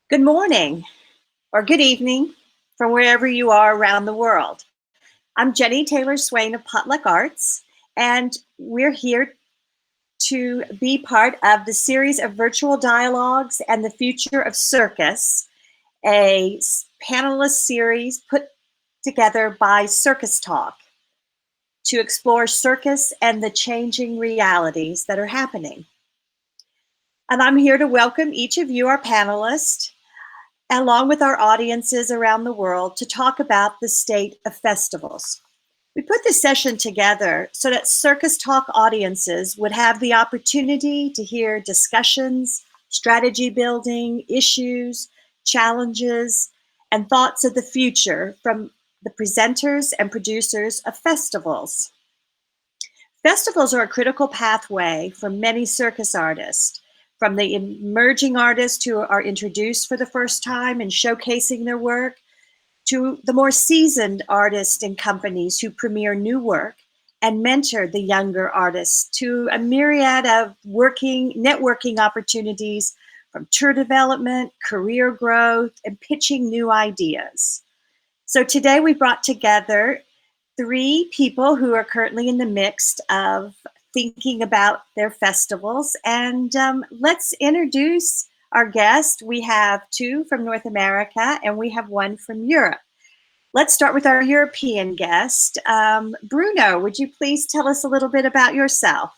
Good morning or good evening from wherever you are around the world. I'm Jenni Taylor Swain of Potluck Arts, and we're here to be part of the series of virtual dialogues and the future of circus, a panelist series put together by CircusTalk to explore circus and the changing realities that are happening. And I'm here to welcome each of you, our panelists, along with our audiences around the world, to talk about the state of festivals. We put this session together so that CircusTalk audiences would have the opportunity to hear discussions, strategy building, issues, challenges, and thoughts of the future from the presenters and producers of festivals. Festivals are a critical pathway for many circus artists, from the emerging artists who are introduced for the first time and showcasing their work, to the more seasoned artists and companies who premiere new work and mentor the younger artists, to a myriad of networking opportunities from tour development, career growth, and pitching new ideas. So today we brought together 3 people who are currently in the mix of thinking about their festivals. And let's introduce our guest. We have 2 from North America and we have 1 from Europe. Let's start with our European guest. Bruno, would you please tell us a little bit about yourself?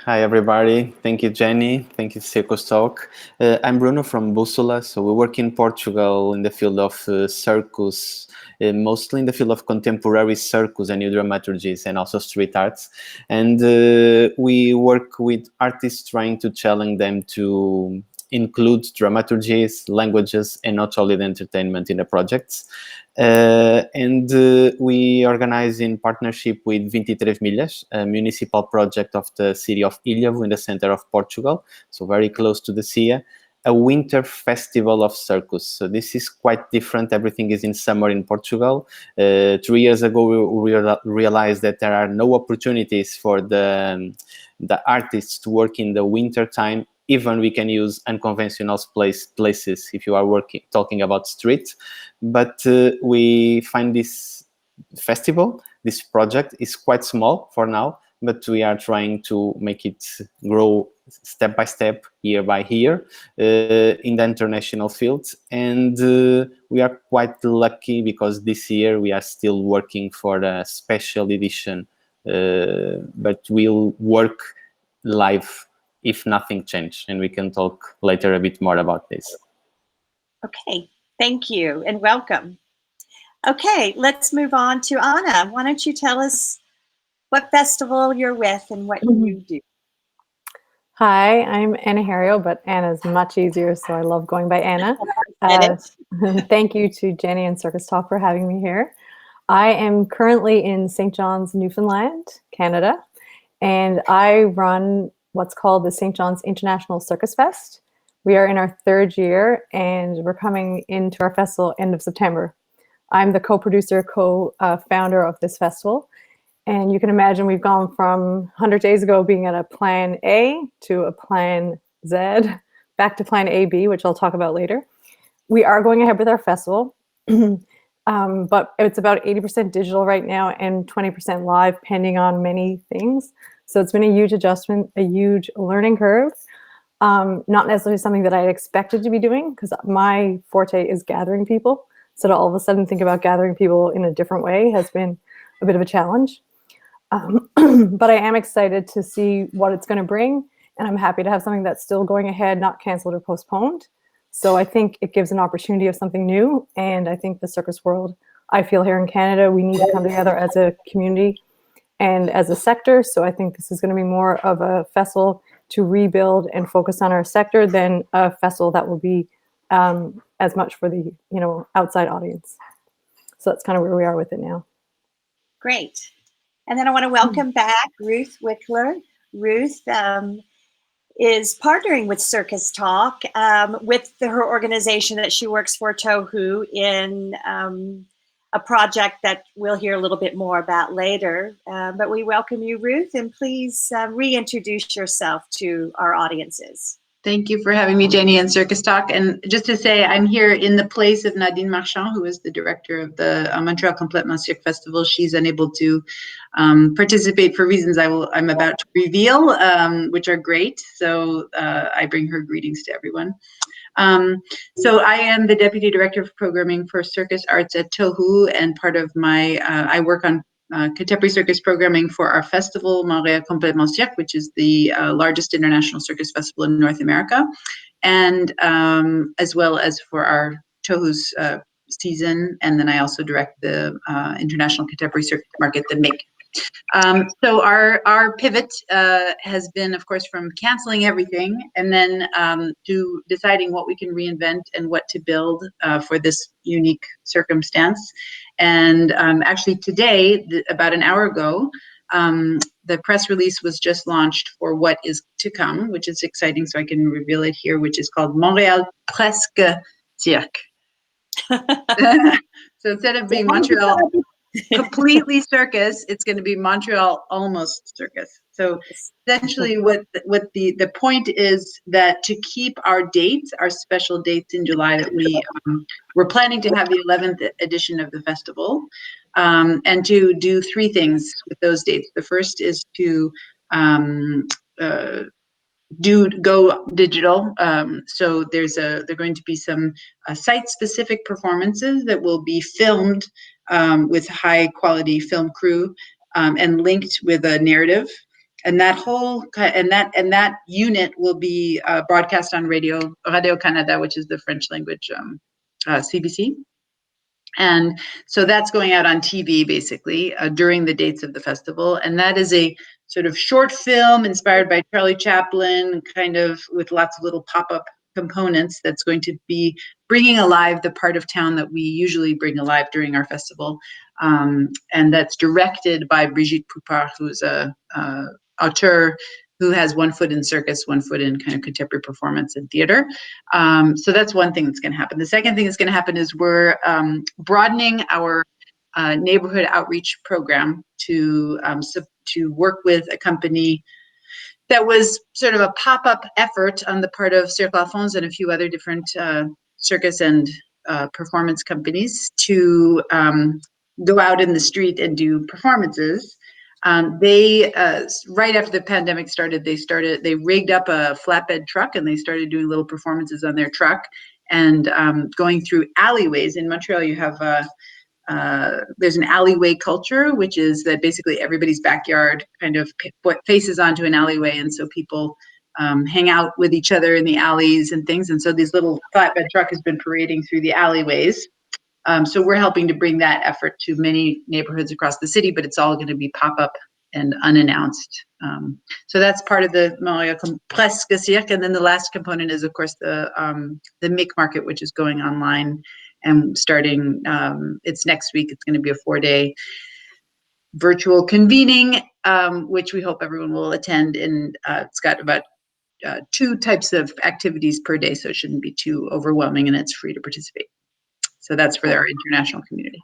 Hi, everybody. Thank you, Jenni. Thank you, CircusTalk. I'm Bruno from Bússola. So we work in Portugal in the field of circus, mostly in the field of contemporary circus and new dramaturgies and also street arts. And we work with artists trying to challenge them to include dramaturgies, languages, and not only the entertainment in the projects. We organize in partnership with 23 Milhas, a municipal project of the city of Ilhavo in the center of Portugal, so very close to the sea, a winter festival of circus. So this is quite different. Everything is in summer in Portugal. 3 years ago, we realized that there are no opportunities for the artists to work in the winter time. Even we can use unconventional places if you are talking about street. But we find this festival, this project is quite small for now, but we are trying to make it grow step by step, year by year, in the international field. And we are quite lucky because this year we are still working for a special edition, but we'll work live if nothing changed, and we can talk later a bit more about this. Okay, thank you and welcome. Okay, let's move on to Anna. Why don't you tell us what festival you're with and what you do? Hi, I'm Anahareo, but Anna's much easier, so I love going by Anna. Thank you to Jenni and CircusTalk for having me here. I am currently in St. John's, Newfoundland, Canada, and I run what's called the St. John's International Circus Fest. We are in our 3rd year, and we're coming into our festival end of September. I'm the co-producer, co-founder of this festival. And you can imagine we've gone from 100 days ago being at a plan A to a plan Z, back to plan AB, which I'll talk about later. We are going ahead with our festival, but it's about 80% digital right now and 20% live, pending on many things. So it's been a huge adjustment, a huge learning curve. Not necessarily something that I had expected to be doing, because my forte is gathering people. So to all of a sudden think about gathering people in a different way has been a bit of a challenge. But I am excited to see what it's going to bring. And I'm happy to have something that's still going ahead, not canceled or postponed. So I think it gives an opportunity of something new. And I think the circus world, I feel here in Canada, we need to come together as a community and as a sector. So I think this is going to be more of a festival to rebuild and focus on our sector than a festival that will be as much for the outside audience. So that's kind of where we are with it now. Great. And then I want to welcome back Ruth Wikler. Ruth is partnering with CircusTalk with her organization that she works for, TOHU, in a project that we'll hear a little bit more about later. But we welcome you, Ruth, and please reintroduce yourself to our audiences. Thank you for having me, Jenny, and CircusTalk. And just to say, I'm here in the place of Nadine Marchand, who is the director of the Montreal Complètement Cirque Festival. She's unable to participate for reasons I'm about to reveal, which are great. So I bring her greetings to everyone. So I am the Deputy Director of Programming for Circus Arts at TOHU, and part of my, I work on contemporary circus programming for our festival, Montreal Complètement Cirque, which is the largest international circus festival in North America, and as well as for our TOHU's season, and then I also direct the International Contemporary Circus Market, the MIC. So our pivot has been, of course, from canceling everything and then to deciding what we can reinvent and what to build for this unique circumstance. And actually today, about an hour ago, the press release was just launched for what is to come, which is exciting, so I can reveal it here, which is called Montréal Presque Cirque. So instead of being Montreal completely circus, it's going to be Montreal almost circus. So essentially what the point is that to keep our dates, our special dates in July, that we're planning to have the 11th edition of the festival, and to do three things with those dates. The first is to go digital. So there are going to be some site-specific performances that will be filmed with high-quality film crew and linked with a narrative. And that whole that unit will be broadcast on Radio Canada, which is the French language CBC. And so that's going out on TV basically during the dates of the festival. And that is a sort of short film inspired by Charlie Chaplin, kind of with lots of little pop-up components, that's going to be bringing alive the part of town that we usually bring alive during our festival. And that's directed by Brigitte Poupard, who's a auteur who has one foot in circus, one foot in kind of contemporary performance and theater. So that's one thing that's going to happen. The second thing that's going to happen is we're broadening our neighborhood outreach program to work with a company that was sort of a pop-up effort on the part of Cirque Alphonse and a few other different circus and performance companies to go out in the street and do performances. They right after the pandemic started, they rigged up a flatbed truck and they started doing little performances on their truck and going through alleyways. In Montreal, you have there's an alleyway culture, which is that basically everybody's backyard kind of faces onto an alleyway, and so people hang out with each other in the alleys and things. And so this little flatbed truck has been parading through the alleyways. So we're helping to bring that effort to many neighborhoods across the city, but it's all going to be pop-up and unannounced. So that's part of the Montréal Presque Cirque. And then the last component is, of course, the MIC market, which is going online and starting, it's next week. It's going to be a 4-day virtual convening, which we hope everyone will attend. And it's got about 2 types of activities per day, so it shouldn't be too overwhelming, and it's free to participate. So that's for our international community.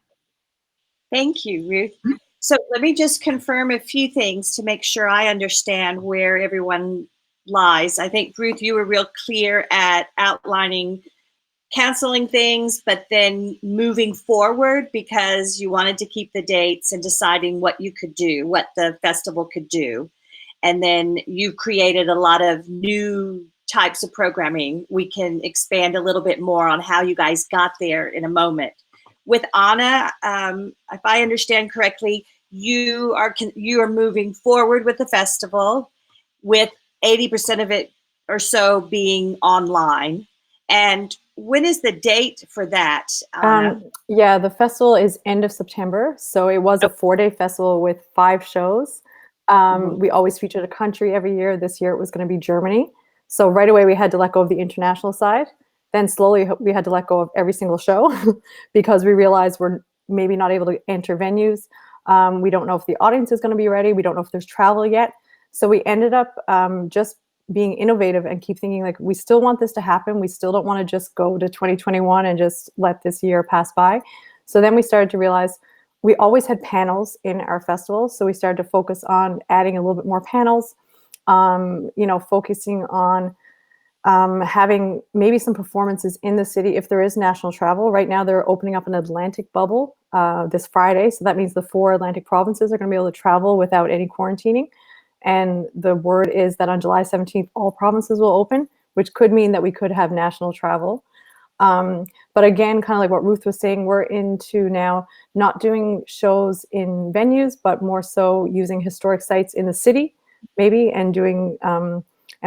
Thank you, Ruth. So let me just confirm a few things to make sure I understand where everyone lies. I think, Ruth, you were real clear at outlining canceling things, but then moving forward because you wanted to keep the dates and deciding what you could do, what the festival could do. And then you created a lot of new types of programming. We can expand a little bit more on how you guys got there in a moment. With Anna, if I understand correctly, you are moving forward with the festival with 80% of it or so being online. And when is the date for that, Anna? Yeah, the festival is end of September. So it was a 4-day festival with 5 shows. We always featured a country every year. This year it was going to be Germany. So right away we had to let go of the international side. Then slowly we had to let go of every single show because we realized we're maybe not able to enter venues. We don't know if the audience is going to be ready. We don't know if there's travel yet. So we ended up just being innovative and keep thinking, like, we still want this to happen. We still don't want to just go to 2021 and just let this year pass by. So then we started to realize we always had panels in our festival. So we started to focus on adding a little bit more panels, focusing on having maybe some performances in the city if there is national travel. Right now they're opening up an Atlantic bubble this Friday. So that means the 4 Atlantic provinces are going to be able to travel without any quarantining. And the word is that on July 17th, all provinces will open, which could mean that we could have national travel. But again, kind of like what Ruth was saying, we're into now not doing shows in venues, but more so using historic sites in the city, maybe, and doing, and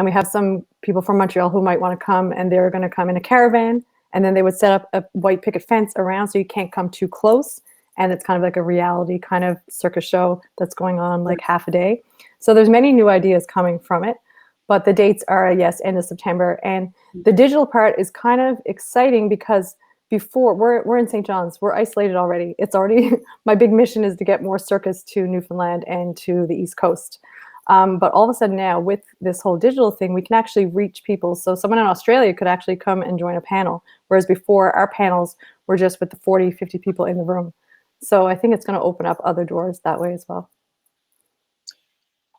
we have some people from Montreal who might want to come, and they're going to come in a caravan, and then they would set up a white picket fence around so you can't come too close. And it's kind of like a reality kind of circus show that's going on like half a day. So there's many new ideas coming from it. But the dates are, yes, end of September. And the digital part is kind of exciting because before, we're in St. John's, we're isolated already. It's already, my big mission is to get more circus to Newfoundland and to the East Coast. But all of a sudden now, with this whole digital thing, we can actually reach people. So someone in Australia could actually come and join a panel, whereas before our panels were just with the 40, 50 people in the room. So I think it's going to open up other doors that way as well.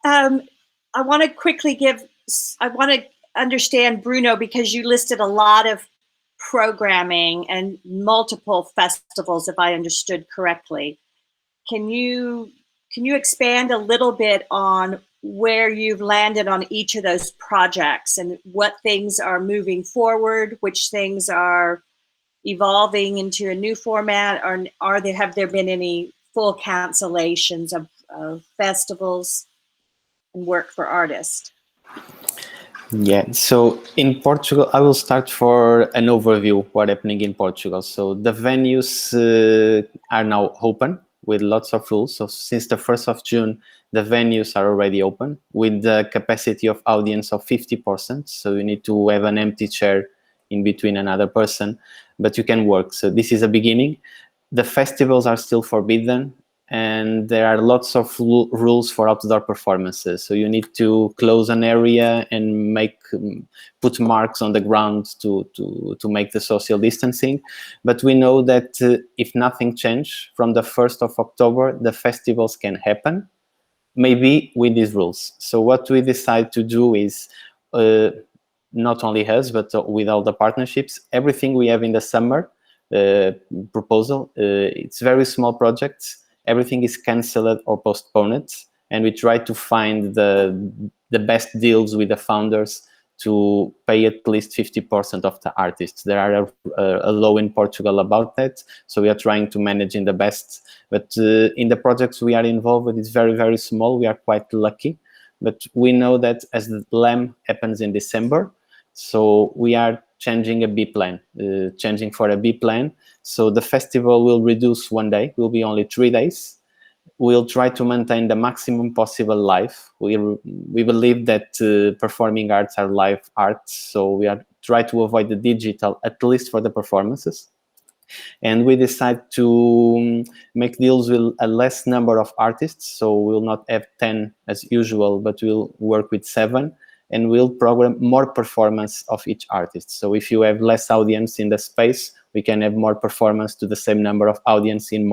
I want to understand, Bruno, because you listed a lot of programming and multiple festivals, if I understood correctly. Can you expand a little bit on where you've landed on each of those projects and what things are moving forward, which things are evolving into a new format, or have there been any full cancellations of festivals and work for artists? Yeah, so in Portugal, I will start for an overview what happening in Portugal. So the venues are now open with lots of rules. So since the 1st of June, the venues are already open with the capacity of audience of 50%. So you need to have an empty chair in between another person, but you can work. So this is a beginning. The festivals are still forbidden, and there are lots of rules for outdoor performances. So you need to close an area and put marks on the ground to make the social distancing. But we know that if nothing changes, from the 1st of October, the festivals can happen, maybe with these rules. So what we decide to do is, not only us, but with all the partnerships, everything we have in the summer proposal, it's very small projects. Everything is cancelled or postponed, and we try to find the best deals with the founders to pay at least 50% of the artists. There are a law in Portugal about that, so we are trying to manage in the best. But in the projects we are involved with, it's very, very small. We are quite lucky, but we know that as the LEME happens in December, so we are changing a B plan, changing for a B plan. So the festival will reduce one day, will be only 3 days. We'll try to maintain the maximum possible live. We believe that performing arts are live arts, so we are try to avoid the digital, at least for the performances. And we decide to make deals with a less number of artists, so we'll not have 10 as usual, but we'll work with 7. And we'll program more performance of each artist. So if you have less audience in the space, we can have more performance to the same number of audience with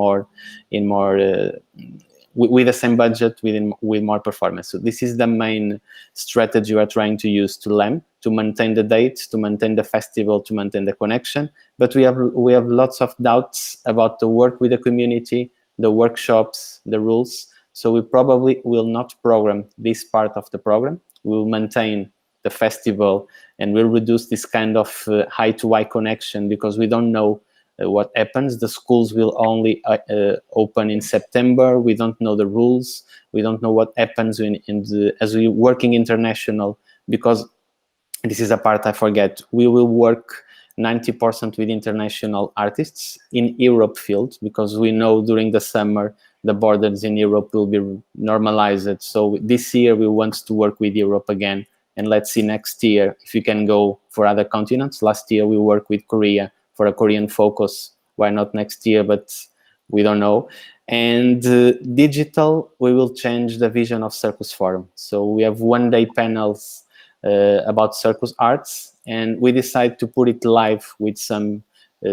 the same budget with more performance. So this is the main strategy we are trying to use to LEME, to maintain the dates, to maintain the festival, to maintain the connection. But we have lots of doubts about the work with the community, the workshops, the rules. So we probably will not program this part of the program. We'll maintain the festival, and we'll reduce this kind of high-to-high connection because we don't know what happens. The schools will only open in September. We don't know the rules. We don't know what happens as we working international, because this is a part I forget. We will work 90% with international artists in Europe field, because we know during the summer the borders in Europe will be normalized. So this year we want to work with Europe again, and let's see next year if we can go for other continents. Last year we worked with Korea for a Korean focus. Why not next year? But we don't know. And digital, we will change the vision of Circus Forum. So we have one-day panels about circus arts, and we decide to put it live with some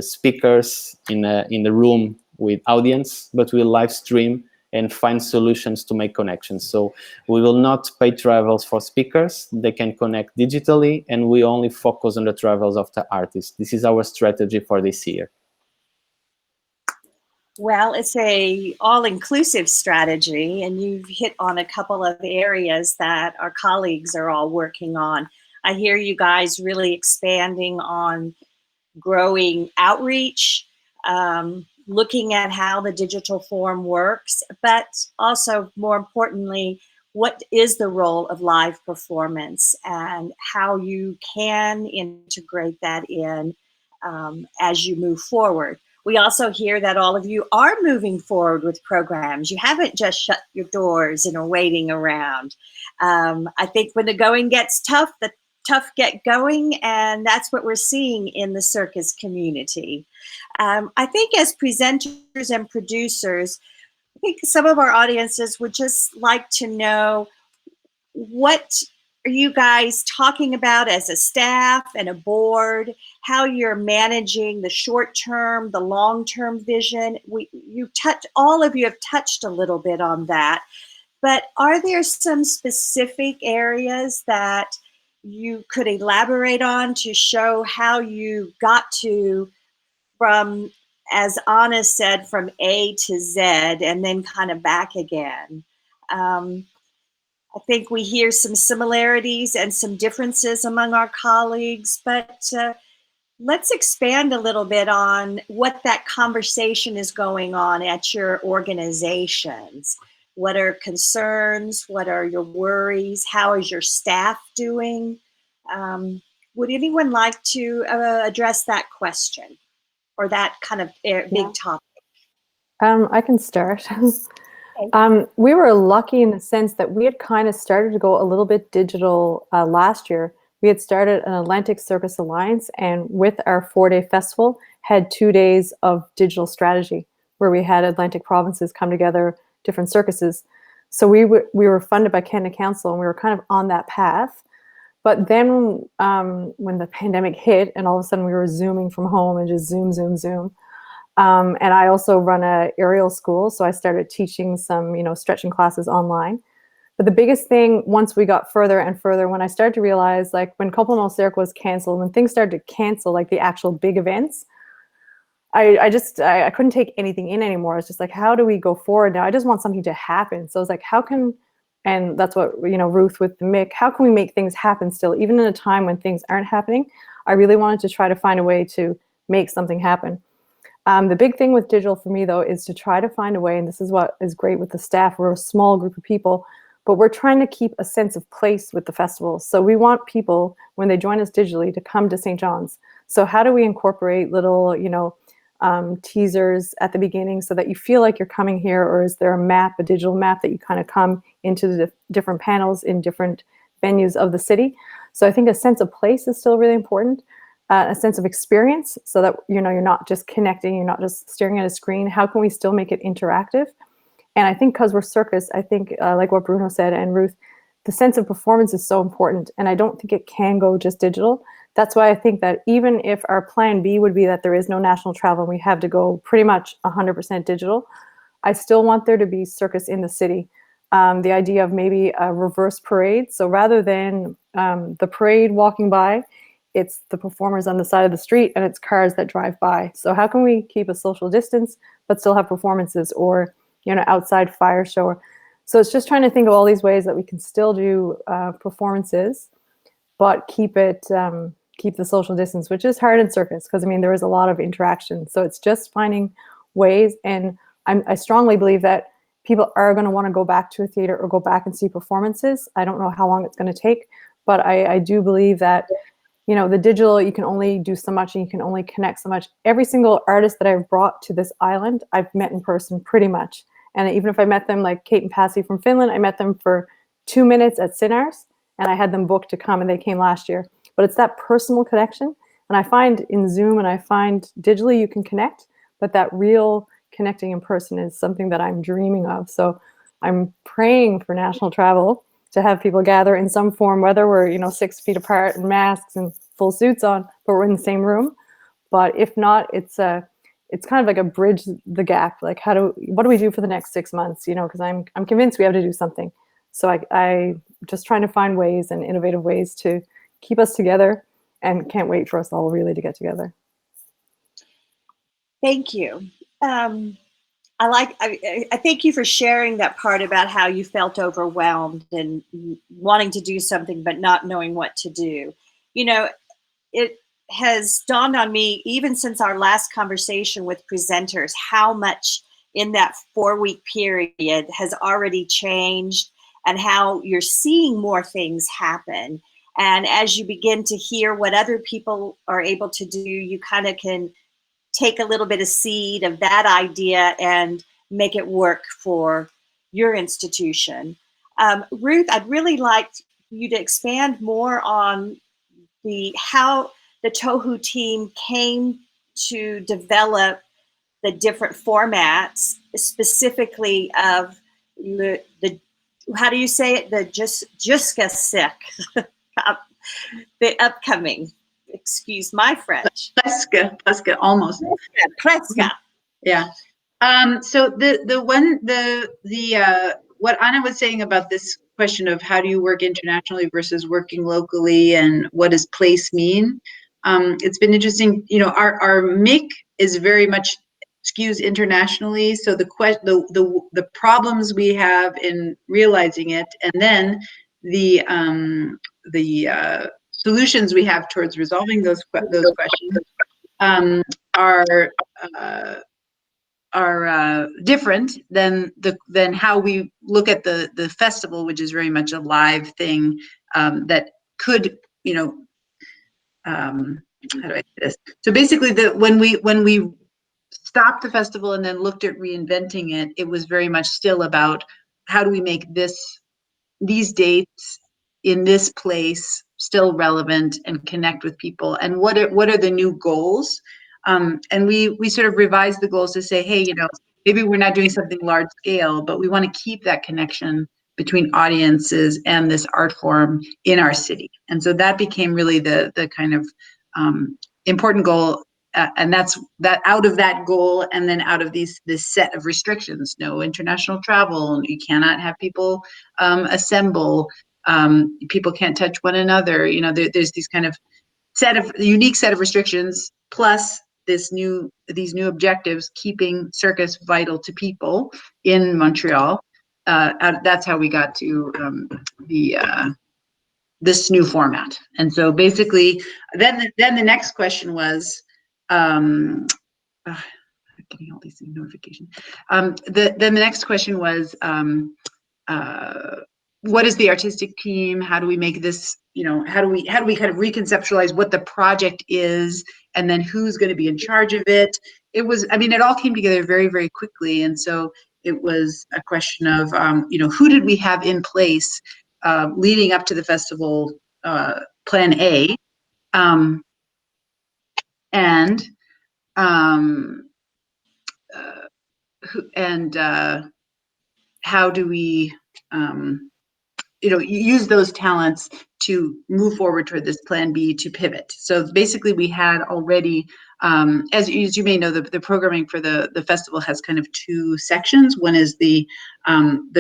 speakers in the room with audience, but we'll live stream, and find solutions to make connections. So we will not pay travels for speakers. They can connect digitally, and we only focus on the travels of the artists. This is our strategy for this year. Well, it's a all-inclusive strategy, and you've hit on a couple of areas that our colleagues are all working on. I hear you guys really expanding on growing outreach, looking at how the digital form works, but also more importantly, what is the role of live performance and how you can integrate that in as you move forward. We also hear that all of you are moving forward with programs. You haven't just shut your doors and are waiting around. I think when the going gets tough, the tough get going, and that's what we're seeing in the circus community. I think as presenters and producers, I think some of our audiences would just like to know, what are you guys talking about as a staff and a board, how you're managing the short-term, the long-term vision? All of you have touched a little bit on that, but are there some specific areas that you could elaborate on to show how you got to, from, as Anna said, from A to Z and then kind of back again? I think we hear some similarities and some differences among our colleagues, but let's expand a little bit on what that conversation is going on at your organizations. What are concerns? What are your worries? How is your staff doing? Would anyone like to address that question or that kind of big topic? I can start. We were lucky in the sense that we had kind of started to go a little bit digital last year. We had started an Atlantic Circus Alliance, and with our 4-day festival, had 2 days of digital strategy where we had Atlantic provinces come together, different circuses. So we were funded by Canada Council, and we were kind of on that path. But then when the pandemic hit, and all of a sudden we were Zooming from home and just Zoom. And I also run a aerial school, so I started teaching some, stretching classes online. But the biggest thing, once we got further and further, when I started to realize, like when Copenhagen Cirque was canceled, when things started to cancel, like the actual big events, I couldn't take anything in anymore. I was just like, how do we go forward now? I just want something to happen. So I was like, how can, and that's what, Ruth with the Mick, how can we make things happen still, even in a time when things aren't happening? I really wanted to try to find a way to make something happen. The big thing with digital for me, though, is to try to find a way, and this is what is great with the staff. We're a small group of people, but we're trying to keep a sense of place with the festival. So we want people, when they join us digitally, to come to St. John's. So how do we incorporate little, teasers at the beginning so that you feel like you're coming here, or is there a map, a digital map that you kind of come into the different panels in different venues of the city? So I think a sense of place is still really important. A sense of experience, so that you're not just connecting, you're not just staring at a screen. How can we still make it interactive? And I think because we're circus, I think like what Bruno said and Ruth, the sense of performance is so important, and I don't think it can go just digital. That's why I think that even if our plan B would be that there is no national travel and we have to go pretty much 100% digital, I still want there to be circus in the city. The idea of maybe a reverse parade. So rather than the parade walking by, it's the performers on the side of the street and it's cars that drive by. So how can we keep a social distance but still have performances, or outside fire show? So it's just trying to think of all these ways that we can still do performances but keep the social distance, which is hard in circus because there is a lot of interaction. So it's just finding ways, and I strongly believe that people are going to want to go back to a theater or go back and see performances. I don't know how long it's going to take, but I do believe that the digital, you can only do so much and you can only connect so much. Every single artist that I've brought to this island, I've met in person pretty much. And even if I met them, like Kate and Pasi from Finland, I met them for 2 minutes at Sinars, and I had them booked to come, and they came last year. But it's that personal connection. And I find in Zoom and I find digitally you can connect, but that real connecting in person is something that I'm dreaming of. So I'm praying for national travel to have people gather in some form, whether we're 6 feet apart and masks and full suits on, but we're in the same room. But if not, it's it's kind of like a bridge the gap. Like what do we do for the next 6 months? You know, because I'm convinced we have to do something. So I just trying to find ways and innovative ways to keep us together, and can't wait for us all really to get together. Thank you. I thank you for sharing that part about how you felt overwhelmed and wanting to do something but not knowing what to do. You know, it has dawned on me, even since our last conversation with presenters, how much in that 4-week period has already changed, and how you're seeing more things happen. And as you begin to hear what other people are able to do, you kind of can take a little bit of seed of that idea and make it work for your institution. Ruth, I'd really like you to expand more on how the TOHU team came to develop the different formats, specifically of the how do you say it? The Jusca the upcoming. Excuse my French. Pleska, almost. Pleska. Yeah. So what Anna was saying about this question of how do you work internationally versus working locally, and what does place mean? It's been interesting. You know, our MIC is very much skews internationally. So the problems we have in realizing it, and then the solutions we have towards resolving those questions are different than how we look at the festival, which is very much a live thing that could, you know, how do I say this? So basically, when we stopped the festival and then looked at reinventing it, it was very much still about how do we make these dates in this place still relevant and connect with people, and what are the new goals? And we sort of revised the goals to say, hey, you know, maybe we're not doing something large scale, but we want to keep that connection between audiences and this art form in our city. And so that became really the kind of important goal. And that's that out of that goal, and then out of this set of restrictions: no international travel, you cannot have people assemble, people can't touch one another. You know, there's these kind of unique set of restrictions, plus these new objectives, keeping circus vital to people in Montreal. That's how we got to this new format. And so basically, then the next question was, getting all these notifications. Then the next question was, what is the artistic team? How do we make this, you know, how do we kind of reconceptualize what the project is, and then who's going to be in charge of it? It was, I mean, it all came together very, very quickly. And so it was a question of, you know, who did we have in place leading up to the festival, plan A, and how do we, you know, use those talents to move forward toward this plan B, to pivot. So basically, we had already, as you may know, the programming for the festival has kind of 2 sections. One is the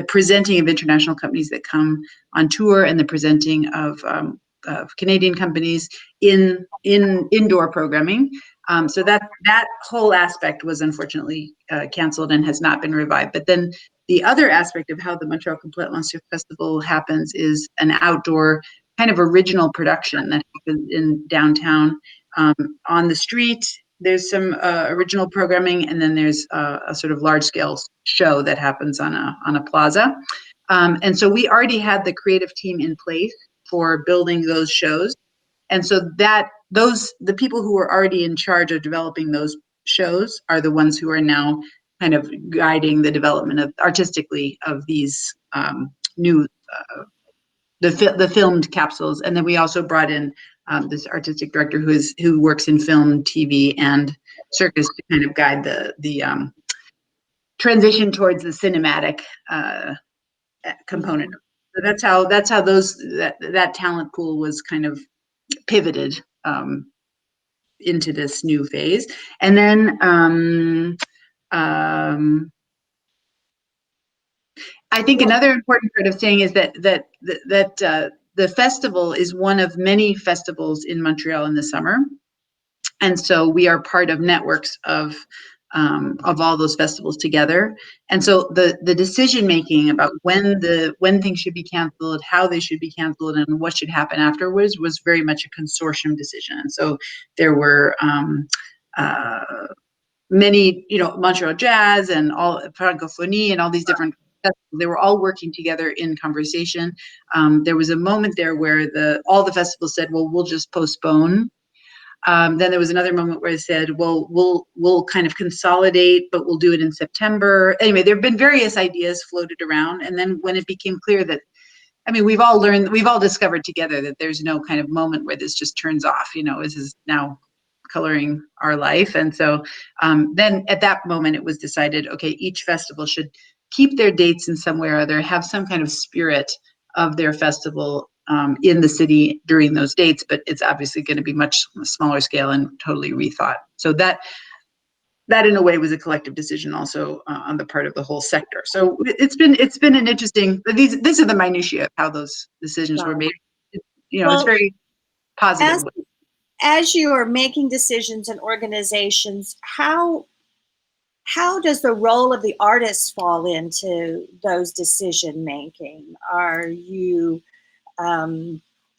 presenting of international companies that come on tour, and the presenting of Canadian companies in indoor programming. So that whole aspect was unfortunately canceled and has not been revived. But then the other aspect of how the Montreal Complete Monster Festival happens is an outdoor kind of original production that happens in downtown, on the street. There's some original programming, and then there's a sort of large scale show that happens on a plaza. And so we already had the creative team in place for building those shows. And so the people who were already in charge of developing those shows are the ones who are now kind of guiding the development of artistically of these new the filmed capsules. And then we also brought in this artistic director who works in film, TV, and circus to kind of guide the transition towards the cinematic component. So that's how that talent pool was kind of pivoted. into this new phase. And then I think another important part of saying is that the festival is one of many festivals in Montreal in the summer, and so we are part of networks of all those festivals together. And so the decision making about when things should be canceled, how they should be canceled, and what should happen afterwards was very much a consortium decision. And so there were many, Montreal Jazz and all Francophonie and all these different festivals, they were all working together in conversation. There was a moment there where all the festivals said, well, we'll just postpone. Then there was another moment where they said, well, we'll kind of consolidate, but we'll do it in September. Anyway, there have been various ideas floated around. And then when it became clear that, we've all discovered together that there's no kind of moment where this just turns off, this is now coloring our life. And so then at that moment it was decided, okay, each festival should keep their dates in some way or other, have some kind of spirit of their festival in the city during those dates, but it's obviously going to be much smaller scale and totally rethought. So that in a way was a collective decision also on the part of the whole sector. So it's been an interesting, these are the minutiae of how those decisions were made. It's very positive. As you are making decisions and organizations, how does the role of the artist fall into those decision making? Are you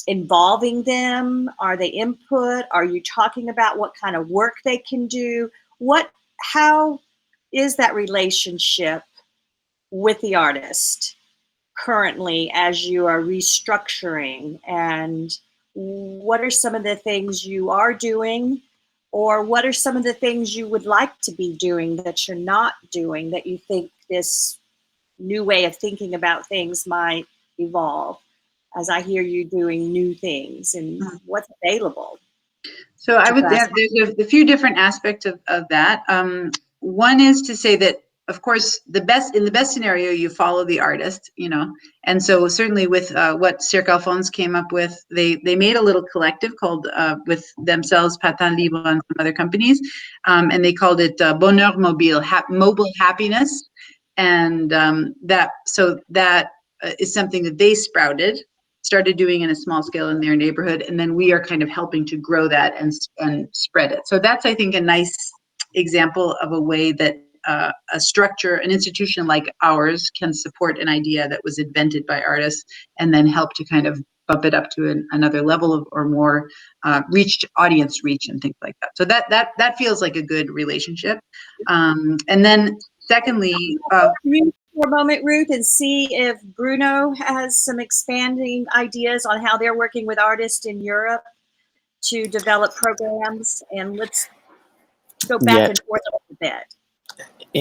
involving them? Are they input? Are you talking about what kind of work they can do? How is that relationship with the artist currently as you are restructuring? And what are some of the things you are doing, or what are some of the things you would like to be doing that you're not doing, that you think this new way of thinking about things might evolve as I hear you doing new things, and what's available? So I would say there's a few different aspects of that. One is to say that, of course, in the best scenario, you follow the artist, and so certainly with what Cirque Alphonse came up with, they made a little collective called with themselves, Patin Libre and some other companies, and they called it Bonheur Mobile, mobile happiness, and that is something that they started doing in a small scale in their neighborhood, and then we are kind of helping to grow that and spread it. So that's, I think, a nice example of a way that a structure, an institution like ours can support an idea that was invented by artists and then help to kind of bump it up to another level or more audience reach and things like that. So that feels like a good relationship. And then secondly, for a moment, Ruth, and see if Bruno has some expanding ideas on how they're working with artists in Europe to develop programs, and let's go back and forth a little bit.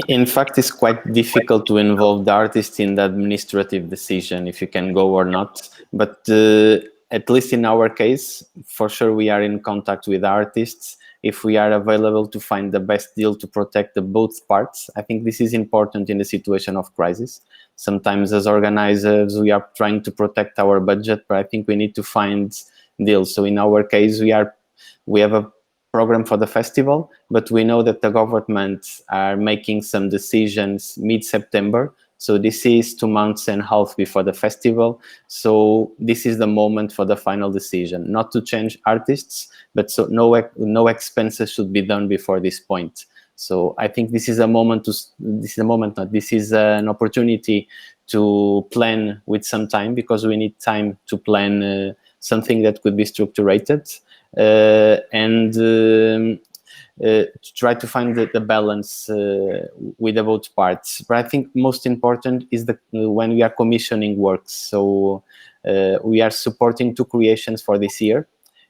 In fact, it's quite difficult to involve the artist in the administrative decision if you can go or not. But at least in our case, for sure, we are in contact with artists if we are available to find the best deal to protect both parts. I think this is important in the situation of crisis. Sometimes as organizers, we are trying to protect our budget, but I think we need to find deals. So in our case, we have a program for the festival, but we know that the government are making some decisions mid-September. So this is 2.5 months before the festival. So this is the moment for the final decision, not to change artists, but so no expenses should be done before this point. So I think this is an opportunity to plan with some time, because we need time to plan something that could be structured. And to try to find the balance with the both parts. But I think most important is when we are commissioning works. So we are supporting 2 creations for this year,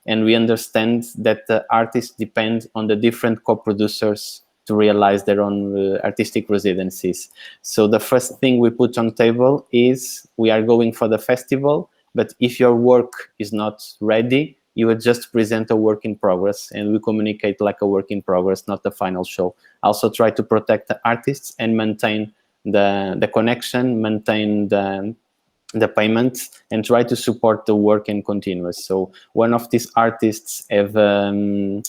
and we understand that the artists depend on the different co-producers to realize their own artistic residencies. So the first thing we put on table is we are going for the festival, but if your work is not ready, you would just present a work in progress, and we communicate like a work in progress, not the final show. Also try to protect the artists and maintain the connection, maintain the payments and try to support the work and continuous. So one of these artists have a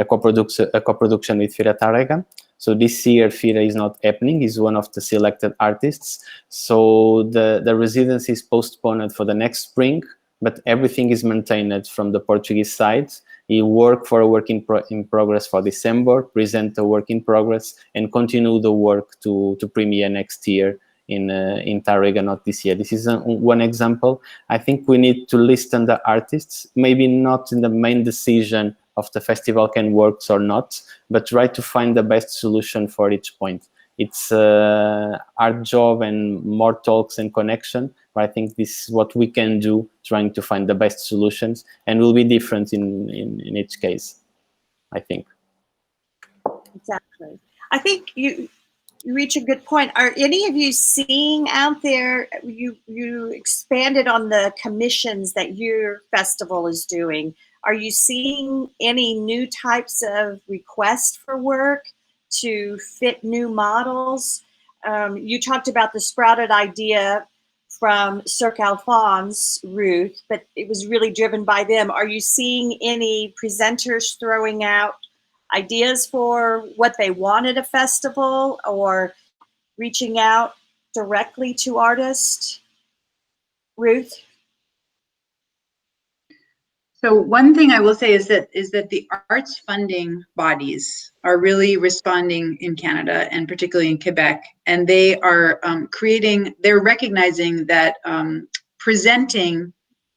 co-production with Fira Tarrega. So this year Fira is not happening, he's one of the selected artists. So the residency is postponed for the next spring, but everything is maintained from the Portuguese side. He work for a work in progress for December, present the work in progress, and continue the work to premiere next year in Tarrega, not this year. This is one example. I think we need to listen the artists, maybe not in the main decision of the festival can works or not, but try to find the best solution for each point. It's our job and more talks and connection, but I think this is what we can do, trying to find the best solutions, and will be different in each case, I think. Exactly. I think you reach a good point. Are any of you seeing out there, you expanded on the commissions that your festival is doing. Are you seeing any new types of requests for work to fit new models? You talked about the sprouted idea from Cirque Alphonse, Ruth, but it was really driven by them. Are you seeing any presenters throwing out ideas for what they want at a festival, or reaching out directly to artists? Ruth? So one thing I will say is that the arts funding bodies are really responding in Canada, and particularly in Quebec, and they are they're recognizing that presenting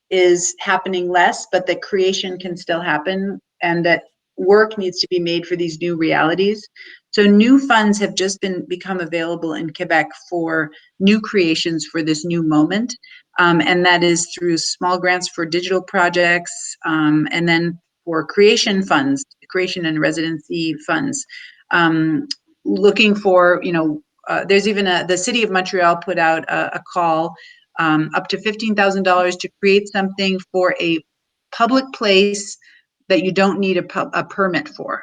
is happening less, but that creation can still happen, and that work needs to be made for these new realities. So new funds have just become available in Quebec for new creations for this new moment. And that is through small grants for digital projects, and then for creation funds, creation and residency funds. Looking for, there's even the city of Montreal put out a call up to $15,000 to create something for a public place that you don't need a permit for.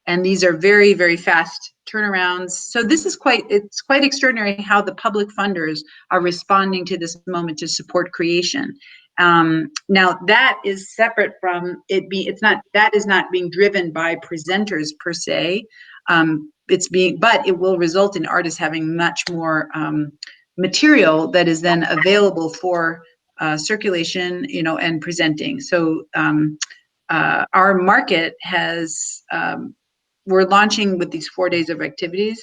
And these are very, very fast turnarounds. So this is quite extraordinary how the public funders are responding to this moment to support creation. Now that is separate from that is not being driven by presenters per se. But it will result in artists having much more material that is then available for circulation, and presenting. So our market has, we're launching with these 4 days of activities,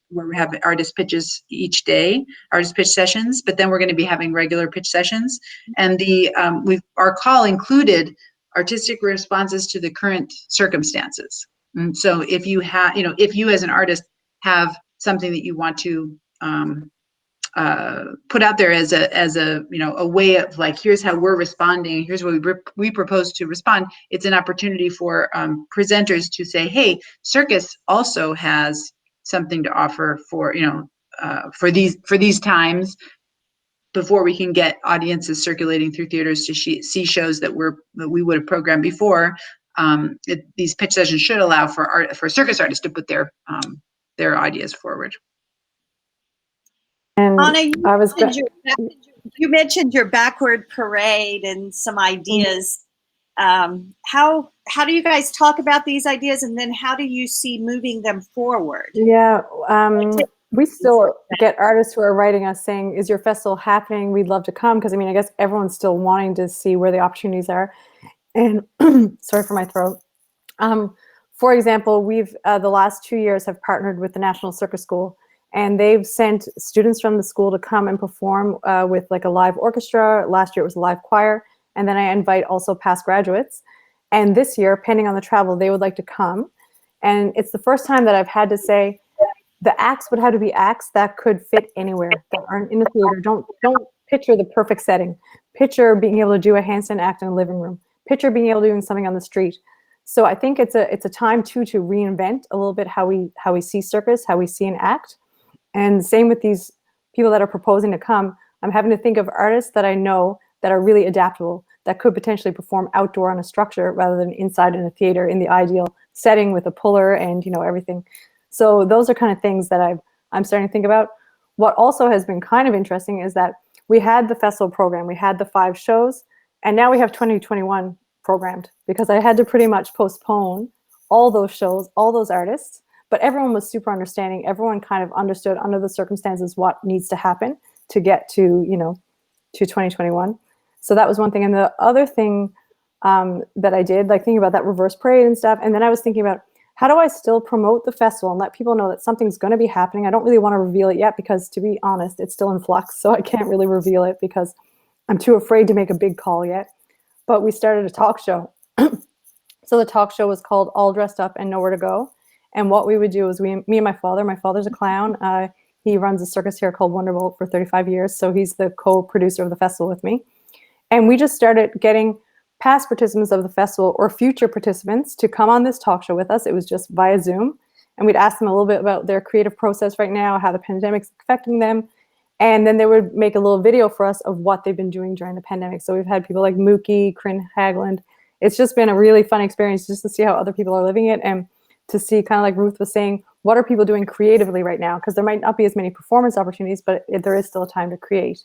where we have artist pitches each day, artist pitch sessions, but then we're going to be having regular pitch sessions. And our call included artistic responses to the current circumstances. And so if you have, if you as an artist have something that you want to put out there as a way of like, here's how we're responding, here's what we propose to respond. It's an opportunity for presenters to say, hey, Circus also has something to offer for for these times, before we can get audiences circulating through theaters to see shows that we would have programmed before. These pitch sessions should allow for circus artists to put their ideas forward. And Anna, you mentioned your backward parade and some ideas. How do you guys talk about these ideas, and then how do you see moving them forward? Yeah, we still get artists who are writing us saying, is your festival happening? We'd love to come, because I guess everyone's still wanting to see where the opportunities are. And sorry for my throat. For example, we've the last 2 years have partnered with the National Circus School, and they've sent students from the school to come and perform with like a live orchestra. Last year it was a live choir. And then I invite also past graduates. And this year, pending on the travel, they would like to come. And it's the first time that I've had to say, the acts would have to be acts that could fit anywhere, that aren't in the theater. Don't picture the perfect setting. Picture being able to do a handstand act in a living room. Picture being able to do something on the street. So I think it's a time too to reinvent a little bit how we see circus, how we see an act. And same with these people that are proposing to come. I'm having to think of artists that I know that are really adaptable, that could potentially perform outdoor on a structure rather than inside in a theater in the ideal setting with a puller and everything. So those are kind of things that I'm starting to think about. what also has been kind of interesting is that we had the festival program, we had the 5 shows, and now we have 2021 programmed, because I had to pretty much postpone all those shows, all those artists, but everyone was super understanding. Everyone kind of understood under the circumstances what needs to happen to get to, you know, to 2021. So that was one thing. And the other thing that I did, like thinking about that reverse parade and stuff, and then I was thinking about, how do I still promote the festival and let people know that something's going to be happening? I don't really want to reveal it yet because, to be honest, it's still in flux. So I can't really reveal it because I'm too afraid to make a big call yet. But we started a talk show. So the talk show was called All Dressed Up and Nowhere to Go. And what we would do is me and my father's a clown. He runs a circus here called Wonderbolt for 35 years. So he's the co-producer of the festival with me. And we just started getting past participants of the festival or future participants to come on this talk show with us. It was just via Zoom. And we'd ask them a little bit about their creative process right now, how the pandemic's affecting them. And then they would make a little video for us of what they've been doing during the pandemic. So we've had people like Mookie, Corinne Hagland. It's just been a really fun experience just to see how other people are living it, and to see, kind of like Ruth was saying, what are people doing creatively right now? Because there might not be as many performance opportunities, but there is still a time to create.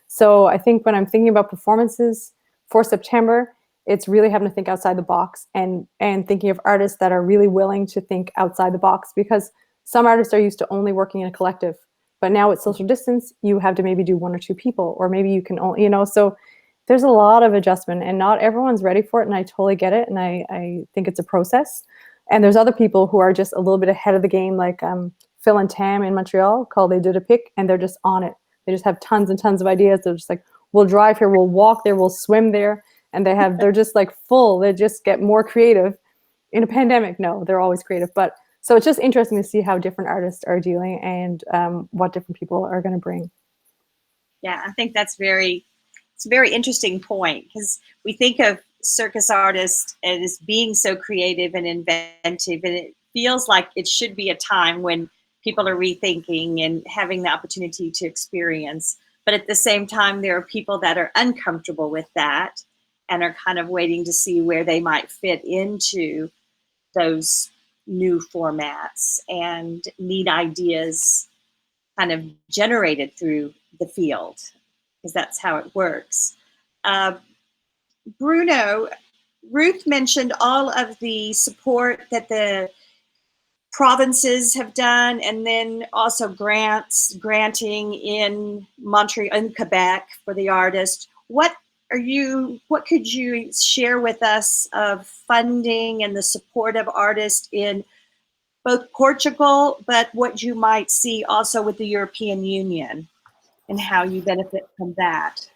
So I think when I'm thinking about performances for September, it's really having to think outside the box, and thinking of artists that are really willing to think outside the box, because some artists are used to only working in a collective, but now with social distance, you have to maybe do 1 or 2 people, or maybe you can only, you know, so there's a lot of adjustment, and not everyone's ready for it, and I totally get it, and I think it's a process. And there's other people who are just a little bit ahead of the game, like Phil and Tam in Montreal, called They Did a Pick, and they're just on it. They just have tons and tons of ideas. They're just like, we'll drive here, we'll walk there, we'll swim there. And they're just like full. They just get more creative. In a pandemic, no, they're always creative. But so it's just interesting to see how different artists are dealing, and what different people are going to bring. Yeah, I think it's a very interesting point, because we think of circus artists as being so creative and inventive, and it feels like it should be a time when people are rethinking and having the opportunity to experience. But at the same time, there are people that are uncomfortable with that and are kind of waiting to see where they might fit into those new formats and need ideas kind of generated through the field, because that's how it works. Bruno, Ruth mentioned all of the support that the provinces have done, and then also granting in Montreal and Quebec for the artist. What could you share with us of funding and the support of artists in both Portugal, but what you might see also with the European Union, and how you benefit from that?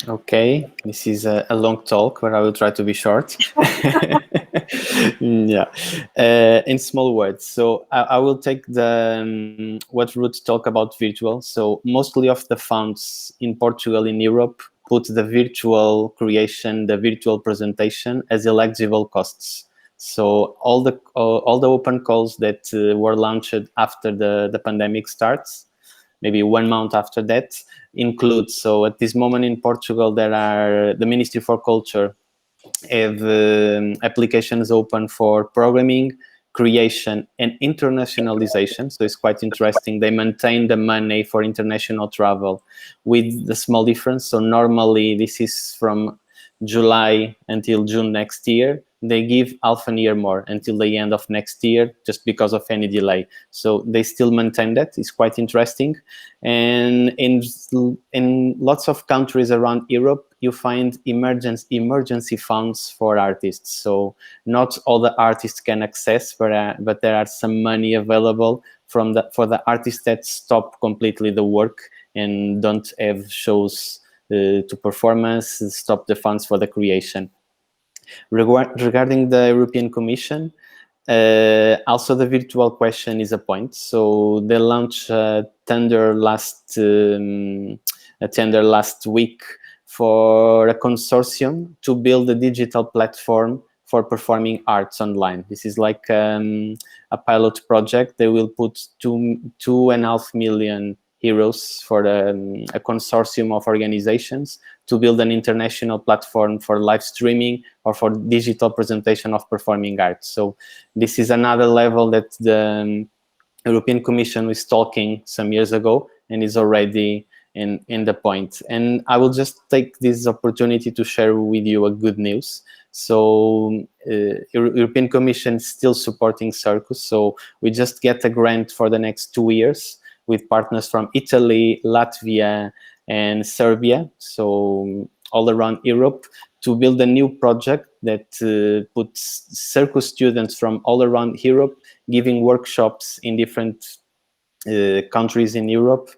Okay, this is a long talk, but I will try to be short. Yeah, in small words. So I will take the what Ruth talked about virtual. So mostly of the funds in Portugal, in Europe, put the virtual creation, the virtual presentation as eligible costs. So all the open calls that were launched after the pandemic starts, maybe 1 month after that, includes. So at this moment in Portugal, there are the Ministry for Culture have applications open for programming, creation, and internationalization. So it's quite interesting. They maintain the money for international travel with the small difference. So normally this is from July until June next year. They give half a year more until the end of next year, just because of any delay. So they still maintain that. It's quite interesting. And in lots of countries around Europe, you find emergency funds for artists. So not all the artists can access, but there are some money available for the artists that stop completely the work and don't have shows to performance, stop the funds for the creation. Regarding the European Commission, also the virtual question is a point. So they launched a tender last week for a consortium to build a digital platform for performing arts online. This is like a pilot project. They will put 2.5 million euros for a consortium of organizations to build an international platform for live streaming or for digital presentation of performing arts. So this is another level that the European Commission was talking some years ago, and is already in the point. And I will just take this opportunity to share with you a good news. So European Commission is still supporting Circus. So we just get a grant for the next 2 years with partners from Italy, Latvia, and Serbia. So all around Europe, to build a new project that puts circus students from all around Europe giving workshops in different countries in Europe,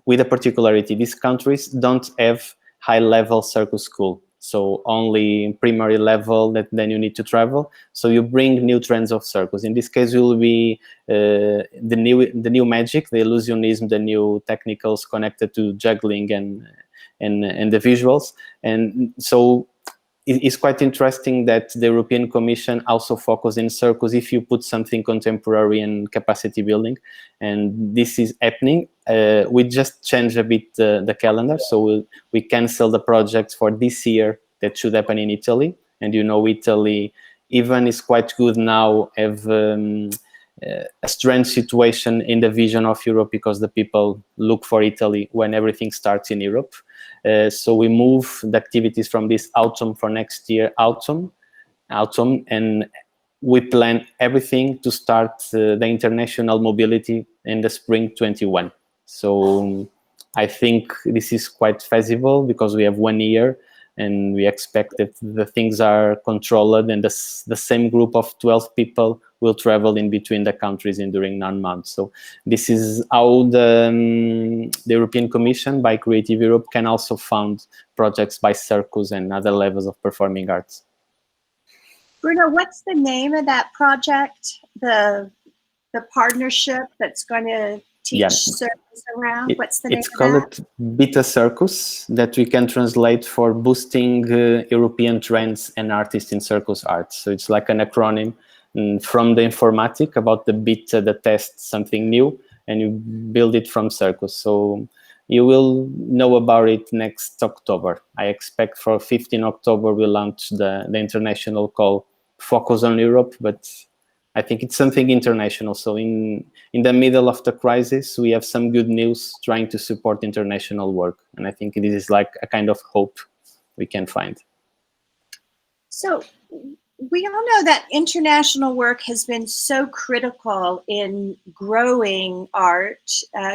with a particularity. These countries don't have high-level circus school, so only primary level that then you need to travel. So you bring new trends of circus. In this case, it will be the new magic, the illusionism, the new technicals connected to juggling and the visuals. And so it's quite interesting that the European Commission also focuses in circus if you put something contemporary and capacity building, and this is happening. We just changed a bit the calendar, so we cancel the project for this year that should happen in Italy. And you know, Italy even is quite good now, have a strange situation in the vision of Europe, because the people look for Italy when everything starts in Europe. So we move the activities from this autumn for next year, autumn, and we plan everything to start the international mobility in the spring 21. So I think this is quite feasible, because we have 1 year and we expect that the things are controlled, and the same group of 12 people will travel in between the countries during 9 months. So this is how the European Commission, by Creative Europe, can also fund projects by circus and other levels of performing arts. Bruno, what's the name of that project? The partnership that's going to teach circus around? What's the name of that? It's called Beta Circus, that we can translate for boosting European trends and artists in circus arts. So it's like an acronym from the informatic about the beta, the test, something new, and you build it from circus. So you will know about it next October. I expect for 15 October we'll launch the international call, focus on Europe, but I think it's something international. So in the middle of the crisis, we have some good news trying to support international work. And I think this is like a kind of hope we can find. So we all know that international work has been so critical in growing art,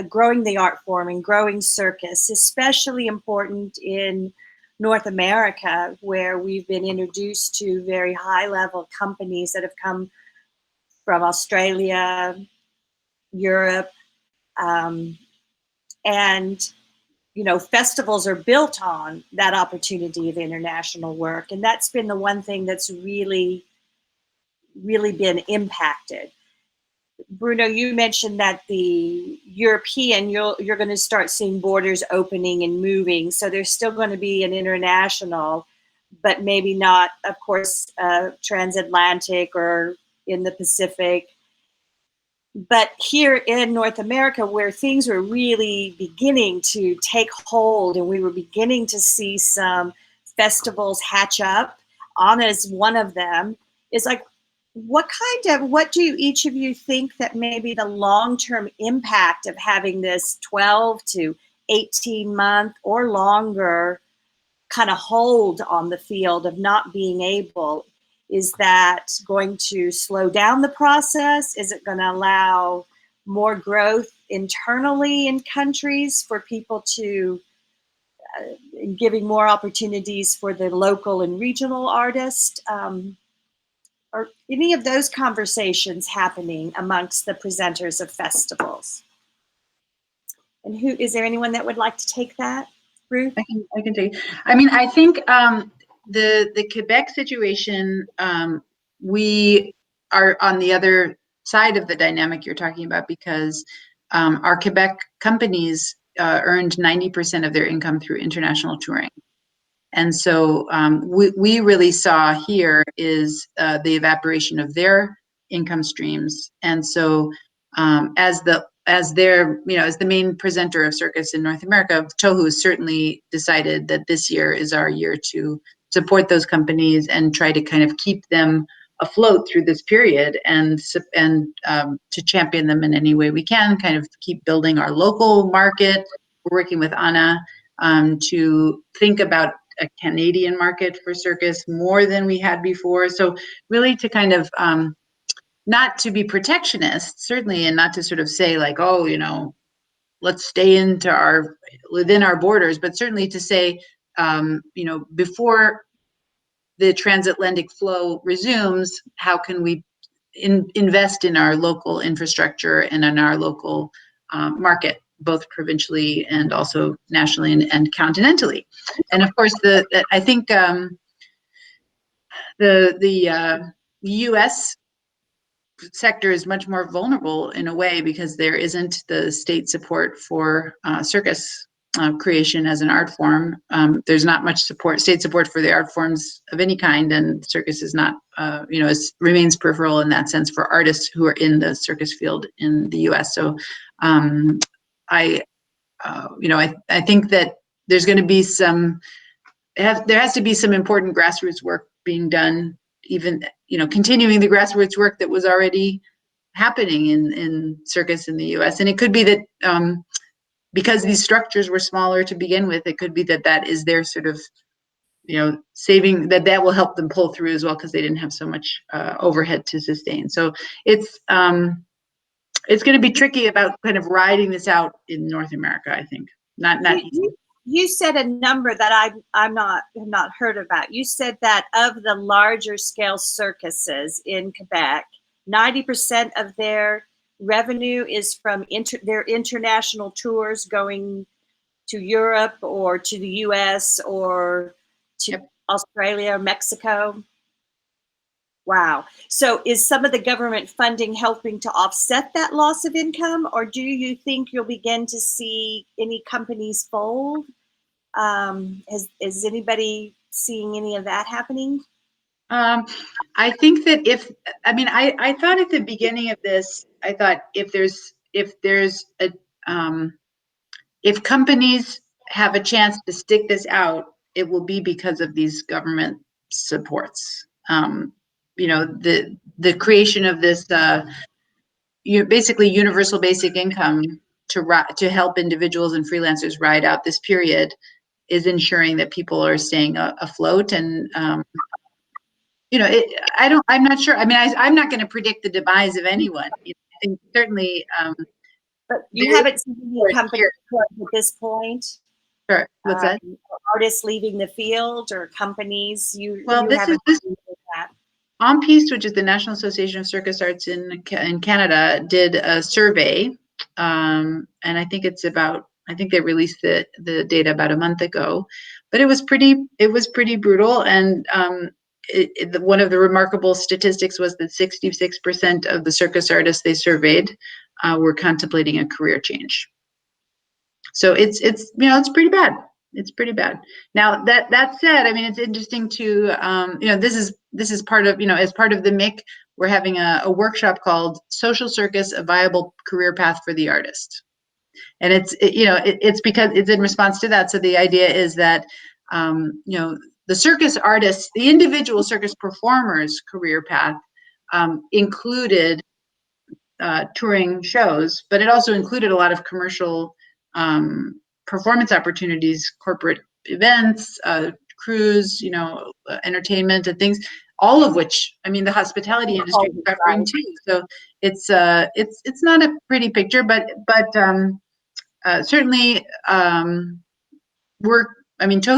growing the art form and growing circus, especially important in North America, where we've been introduced to very high-level companies that have come from Australia, Europe, and you know, festivals are built on that opportunity of international work, and that's been the one thing that's really been impacted. Bruno, you mentioned that the European, you're going to start seeing borders opening and moving, so there's still going to be an international, but maybe not, of course, transatlantic or in the Pacific. But here in North America, where things were really beginning to take hold and we were beginning to see some festivals hatch up, Anna's one of them, is like, what do each of you think that maybe the long-term impact of having this 12 to 18 month or longer kind of hold on the field of not being able? Is that going to slow down the process? Is it going to allow more growth internally in countries for people to giving more opportunities for the local and regional artists? Are any of those conversations happening amongst the presenters of festivals? And is there anyone that would like to take that? Ruth? I can take it. I mean, I think the Quebec situation, we are on the other side of the dynamic you're talking about, because our Quebec companies earned 90% of their income through international touring. And so we really saw here is the evaporation of their income streams. And so as the main presenter of circus in North America, TOHU certainly decided that this year is our year to support those companies and try to kind of keep them afloat through this period, and to champion them in any way we can, kind of keep building our local market. We're working with Anna to think about a Canadian market for circus more than we had before. So really to kind of not to be protectionist, certainly, and not to sort of say like, oh, you know, let's stay within our borders, but certainly to say, you know, before the transatlantic flow resumes, how can we invest in our local infrastructure and in our local market, both provincially and also nationally and continentally. And of course, I think the U.S. sector is much more vulnerable in a way because there isn't the state support for circus creation as an art form. There's not much state support for the art forms of any kind, and circus is not, you know, remains peripheral in that sense for artists who are in the circus field in the U.S. So you know, I think that there's going to be there has to be some important grassroots work being done, even, you know, continuing the grassroots work that was already happening in circus in the U.S. And it could be that because these structures were smaller to begin with, it could be that is their sort of, you know, saving, that will help them pull through as well, because they didn't have so much overhead to sustain. So it's going to be tricky about kind of riding this out in North America, I think. Not easy. You said a number that have not heard about. You said that of the larger scale circuses in Quebec, 90% of their revenue is from their international tours going to Europe or to the US or to Australia, Mexico. Wow. So is some of the government funding helping to offset that loss of income, or do you think you'll begin to see any companies fold? Is anybody seeing any of that happening? I think that I thought at the beginning of this, I thought if companies have a chance to stick this out, it will be because of these government supports. You know, the creation of this basically universal basic income to help individuals and freelancers ride out this period is ensuring that people are staying afloat. And you know, I'm not sure. I mean, I'm not going to predict the demise of anyone. I think certainly. But you haven't seen any companies at this point. Sure. What's that? Artists leaving the field or companies. This is that. OMPIST, which is the National Association of Circus Arts in Canada, did a survey, and I think they released the data about a month ago, but it was pretty brutal. And one of the remarkable statistics was that 66% of the circus artists they surveyed were contemplating a career change. So it's you know, it's pretty bad. It's pretty bad. Now that said, I mean, it's interesting to you know, this is part of, you know, as part of the MIC, we're having a workshop called Social Circus: A Viable Career Path for the Artist. And it's because it's in response to that. So the idea is that you know, the circus artists, the individual circus performers' career path included touring shows, but it also included a lot of commercial performance opportunities, corporate events, cruise, you know, entertainment and things, all of which, I mean, the hospitality industry is suffering too. So it's not a pretty picture, but certainly TOHU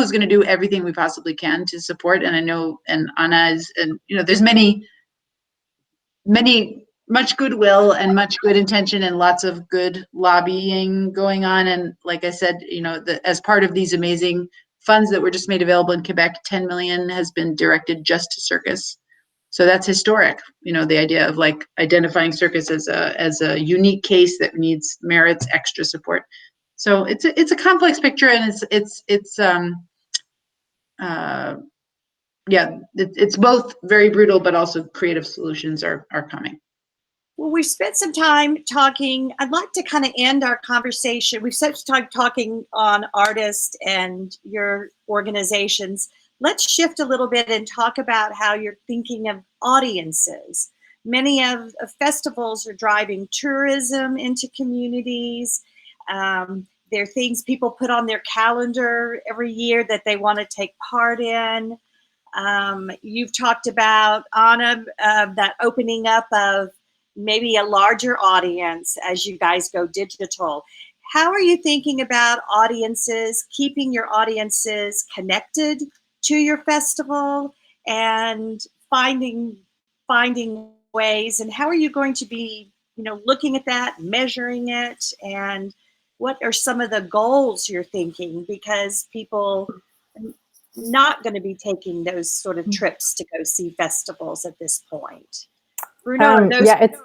is going to do everything we possibly can to support. And I know, and Anna is, and you know, there's much goodwill and much good intention and lots of good lobbying going on. And like I said, you know, as part of these amazing funds that were just made available in Quebec, 10 million has been directed just to circus. So that's historic. You know, the idea of like identifying circus as a unique case that merits extra support. So it's a complex picture, and it's both very brutal, but also creative solutions are coming. Well, we've spent some time talking. I'd like to kind of end our conversation. We've spent some time talking on artists and your organizations. Let's shift a little bit and talk about how you're thinking of audiences. Many of festivals are driving tourism into communities. There are things people put on their calendar every year that they want to take part in. You've talked about, Anna, that opening up of maybe a larger audience as you guys go digital. How are you thinking about audiences, keeping your audiences connected to your festival and finding ways, and how are you going to be, looking at that, measuring it, and what are some of the goals you're thinking? Because people are not going to be taking those sort of trips to go see festivals at this point. Bruno, yeah, it's.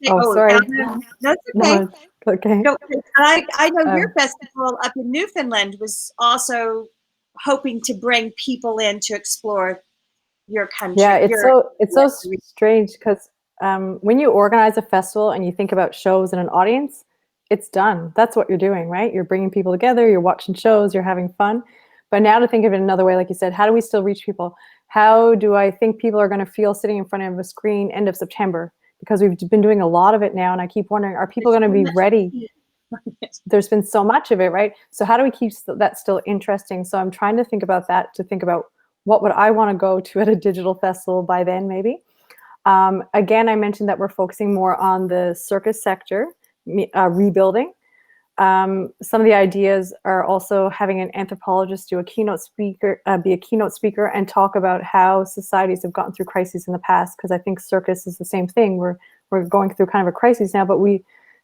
Oh, sorry. That's okay. No, okay. No, I know your festival up in Newfoundland was also hoping to bring people in to explore your country. Yeah, it's so strange because when you organize a festival and you think about shows and an audience, it's done. That's what you're doing, right? You're bringing people together, you're watching shows, you're having fun. But now to think of it another way, like you said, how do we still reach people? How do I think people are going to feel sitting in front of a screen end of September? Because we've been doing a lot of it now, and I keep wondering, are people going to be ready? There's been so much of it, right? So how do we keep that still interesting? So I'm trying to think about that, to think about what would I want to go to at a digital festival by then, maybe. Again, I mentioned that we're focusing more on the circus sector, rebuilding. Some of the ideas are also having an anthropologist be a keynote speaker and talk about how societies have gotten through crises in the past, because I think circus is the same thing. We're going through kind of a crisis now, but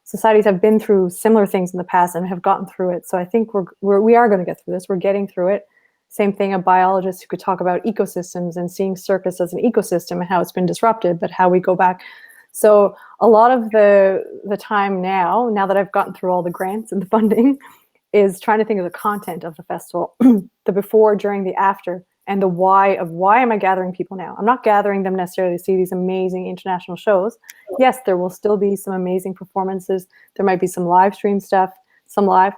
societies have been through similar things in the past and have gotten through it. So I think we are going to get through this. We're getting through it. Same thing, a biologist who could talk about ecosystems and seeing circus as an ecosystem and how it's been disrupted, but how we go back. So a lot of the time now that I've gotten through all the grants and the funding, is trying to think of the content of the festival, the before, during, the after, and the why of why am I gathering people now? I'm not gathering them necessarily to see these amazing international shows. Yes, there will still be some amazing performances. There might be some live stream stuff, some live,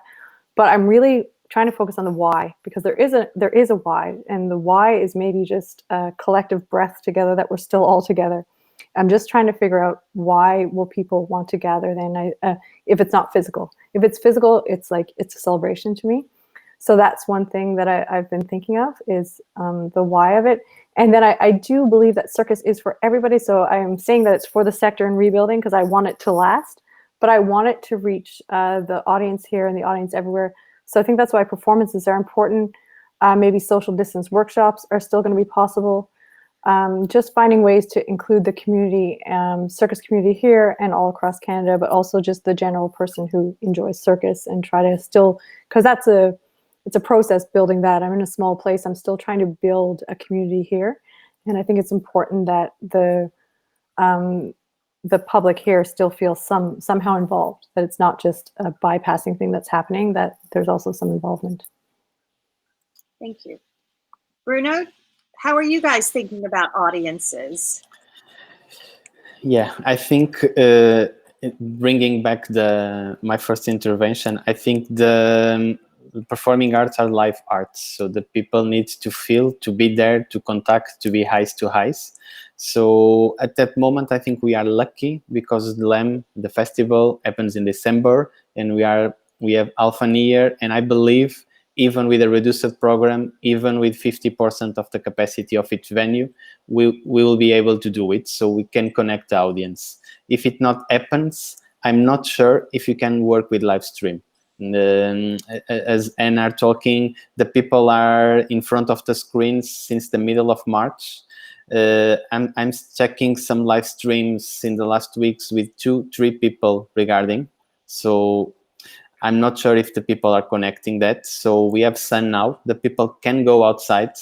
but I'm really trying to focus on the why, because there is a why, and the why is maybe just a collective breath together that we're still all together. I'm just trying to figure out, why will people want to gather then, if it's not physical. If it's physical, it's a celebration to me. So that's one thing that I've been thinking of, is the why of it. And then I do believe that circus is for everybody. So I am saying that it's for the sector and rebuilding because I want it to last, but I want it to reach the audience here and the audience everywhere. So I think that's why performances are important. Maybe social distance workshops are still going to be possible. Just finding ways to include the community, circus community here and all across Canada, but also just the general person who enjoys circus, and try to still, because it's a process building that. I'm in a small place. I'm still trying to build a community here. And I think it's important that the public here still feels somehow involved, that it's not just a bypassing thing that's happening, that there's also some involvement. Thank you. Bruno, how are you guys thinking about audiences? Yeah, I think bringing back my first intervention, I think the performing arts are live arts, so the people need to feel, to be there, to contact, to be eyes to eyes. So at that moment, I think we are lucky because LEME, the festival, happens in December, and we have half a year, and I believe even with a reduced program, even with 50% of the capacity of each venue, we will be able to do it, so we can connect the audience. If it not happens, I'm not sure if you can work with live stream. As Anna are talking, the people are in front of the screens since the middle of March. I'm checking some live streams in the last weeks with 2-3 people regarding. So I'm not sure if the people are connecting that. So we have sun now. The people can go outside.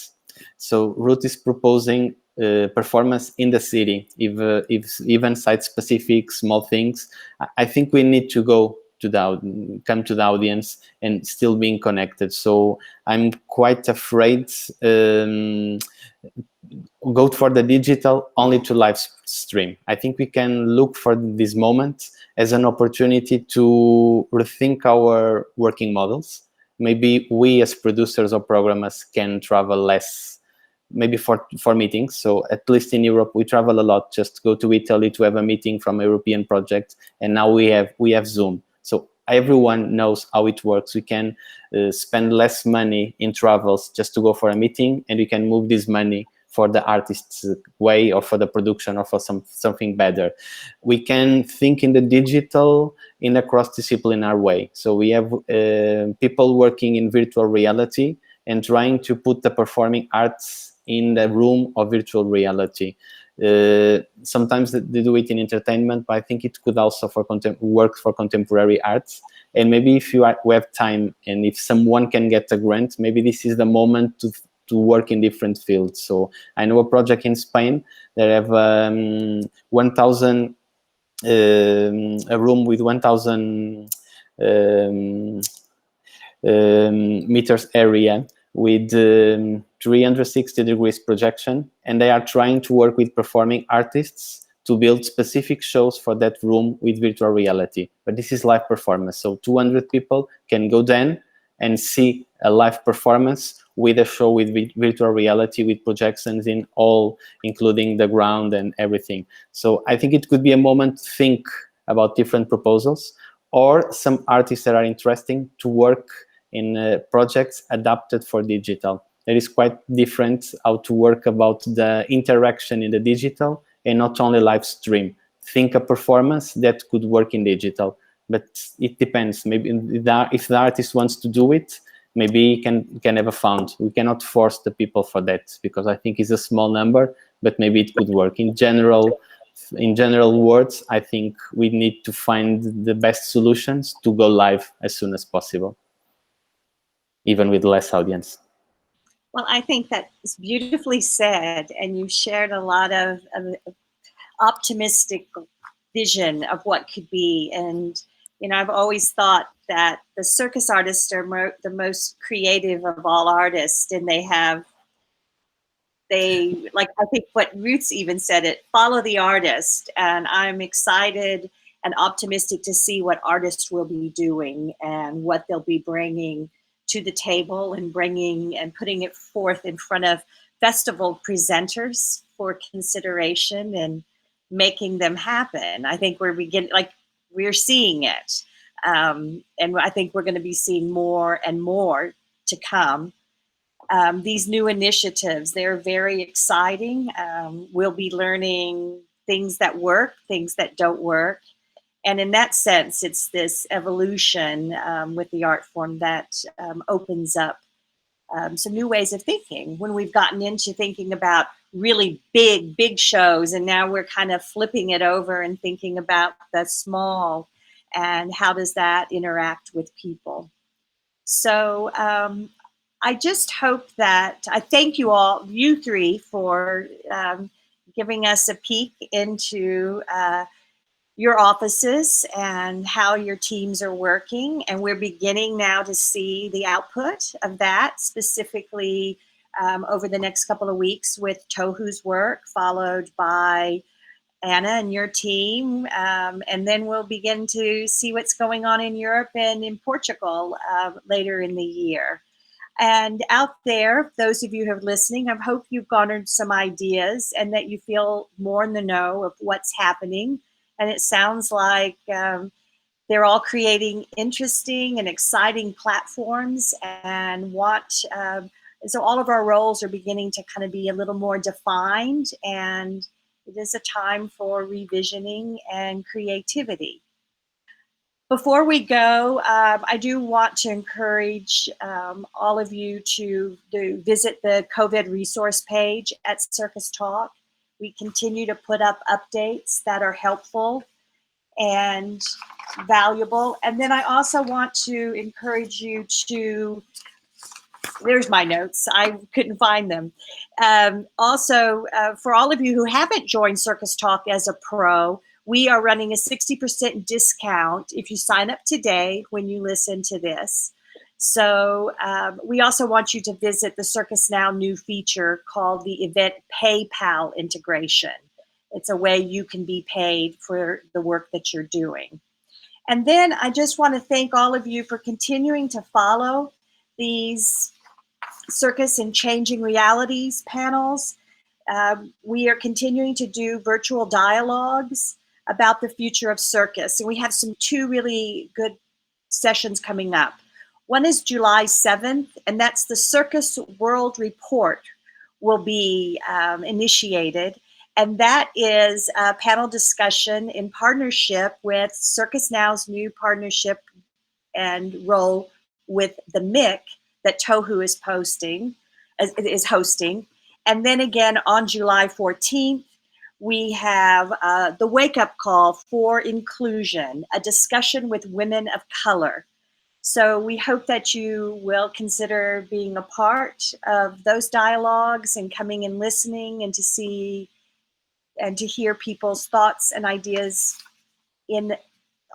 So Ruth is proposing performance in the city, if even site-specific small things. I think we need to go to come to the audience and still being connected. So I'm quite afraid go for the digital only to live stream. I think we can look for this moment as an opportunity to rethink our working models. Maybe we as producers or programmers can travel less maybe for meetings. So at least in Europe, we travel a lot. Just go to Italy to have a meeting from a European project, and now we have Zoom. So everyone knows how it works. We can spend less money in travels just to go for a meeting, and we can move this money for the artist's way, or for the production, or for something better. We can think in the digital in a cross-disciplinary way. So we have people working in virtual reality and trying to put the performing arts in the room of virtual reality. Sometimes they do it in entertainment, but I think it could also work for contemporary arts. And maybe if we have time, and if someone can get a grant, maybe this is the moment to work in different fields. So I know a project in Spain that have 1,000, a room with 1,000 meters area with 360 degrees projection, and they are trying to work with performing artists to build specific shows for that room with virtual reality. But this is live performance, so 200 people can go then and see a live performance with a show with virtual reality, with projections in all, including the ground and everything. So I think it could be a moment to think about different proposals, or some artists that are interesting to work in projects adapted for digital. It is quite different how to work about the interaction in the digital, and not only live stream. Think a performance that could work in digital, but it depends. Maybe if the artist wants to do it, maybe can have a fund. We cannot force the people for that, because I think it's a small number, but maybe it could work. In general words, I think we need to find the best solutions to go live as soon as possible, even with less audience. Well, I think that is beautifully said, and you shared a lot of optimistic vision of what could be. And I've always thought that the circus artists are the most creative of all artists, and I think what Ruth's even said it, follow the artist. And I'm excited and optimistic to see what artists will be doing and what they'll be bringing to the table, and bringing and putting it forth in front of festival presenters for consideration and making them happen. I think we're seeing it. And I think we're going to be seeing more and more to come. These new initiatives, they're very exciting. We'll be learning things that work, things that don't work. And in that sense, it's this evolution with the art form that opens up some new ways of thinking. When we've gotten into thinking about really big shows, and now we're kind of flipping it over and thinking about the small, and how does that interact with people. So I just hope that, I thank you all, you three, for giving us a peek into your offices and how your teams are working. And we're beginning now to see the output of that, specifically over the next couple of weeks with TOHU's work, followed by Anna and your team. And then we'll begin to see what's going on in Europe and in Portugal later in the year. And out there, those of you who are listening, I hope you've garnered some ideas and that you feel more in the know of what's happening. And it sounds like they're all creating interesting and exciting platforms, and so all of our roles are beginning to kind of be a little more defined, and it is a time for revisioning and creativity. Before we go, I do want to encourage all of you to visit the COVID resource page at CircusTalk. We continue to put up updates that are helpful and valuable. And then I also want to encourage you to, there's my notes, I couldn't find them. Also, for all of you who haven't joined CircusTalk as a pro, we are running a 60% discount if you sign up today when you listen to this. So we also want you to visit the Circus Now new feature called the Event PayPal integration. It's a way you can be paid for the work that you're doing. And then I just want to thank all of you for continuing to follow these Circus and Changing Realities panels. We are continuing to do virtual dialogues about the future of circus. And we have two really good sessions coming up. One is July 7th, and that's the Circus World Report will be initiated. And that is a panel discussion in partnership with Circus Now's new partnership and role with the MIC that TOHU is hosting. And then again on July 14th, we have the Wake Up Call for Inclusion, a discussion with women of color. So we hope that you will consider being a part of those dialogues and coming and listening and to see and to hear people's thoughts and ideas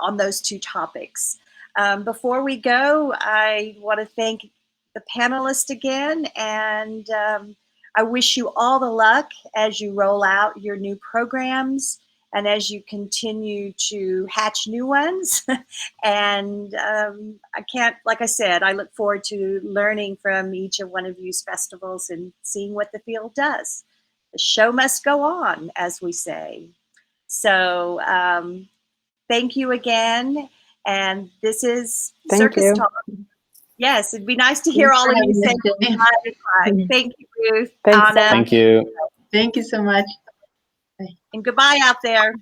on those two topics. Before we go, I want to thank the panelists again, and I wish you all the luck as you roll out your new programs and as you continue to hatch new ones. And like I said, I look forward to learning from each of one of you's festivals and seeing what the field does. The show must go on, as we say. So thank you again. And this is Circus Talk. Yes, it'd be nice to hear all of you say goodbye. Thank you, Ruth. Thanks, Anna. Thank you. Thank you so much. And goodbye out there.